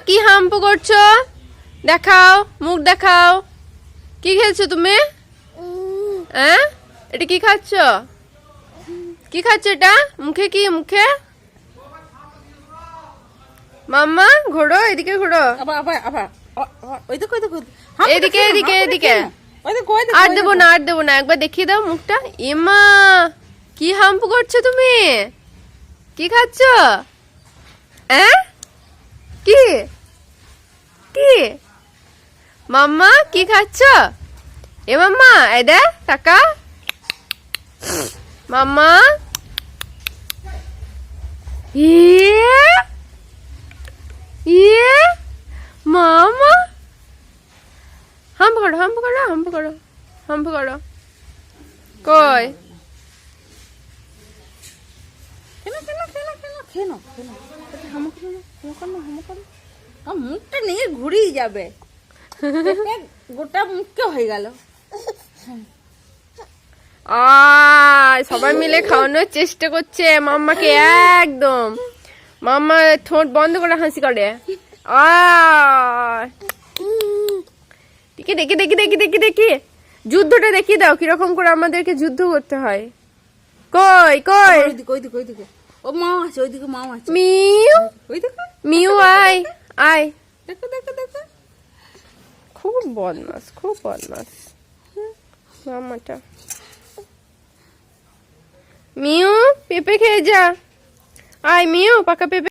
কি হাম্পু করছো? দেখাও, মুখ দেখাও। কি খেয়েছো তুমি? হ্যাঁ, এটা কি খাচ্ছ? কি খাচ্ছ এটা? মুখে কি? মুখে মাম্মা ঘোরো, এদিকে ঘোরো। এদিকে এদিকে এদিকে। আর দেবো না, আর দেবো না, একবার দেখিয়ে দাও মুখটা। ইমা, কি হাম্পু করছো তুমি? কি খাচ্ছ? হ্যাঁ, কি কি মাম্মা কি খাচ্ছ? এ মাম্মা, এই দে টাকা। মাম্মা, ইয়ে ইয়ে মামা, হাম্পু করো, হাম্পু করো, হাম্পু করো, হাম্পু করো। কই মুখটা নিয়ে ঘুরিয়ে যাবে, গোটা মুখটা হয়ে গেল। সবাই মিলে খাওয়ানোর চেষ্টা করছে মাম্মাকে। একদম মাম্মা ঠোঁট বন্ধ করে হাসি করে। দেখি দেখি দেখি দেখি দেখি দেখি যুদ্ধটা দেখিয়ে দাও, কিরকম করে আমাদেরকে যুদ্ধ করতে হয়। কই কই ওইদিকে ওইদিকে ও মা আছে, ওইদিকে মা আছে। মিউ ওইদিকে মিউ, আয় আয়। দেখো দেখো দেখো, খুব বদমাস, খুব বদমাস মামাটা। মিউ, পেঁপে খেয়ে যা। আয় মিউ, পাকা পেঁপে।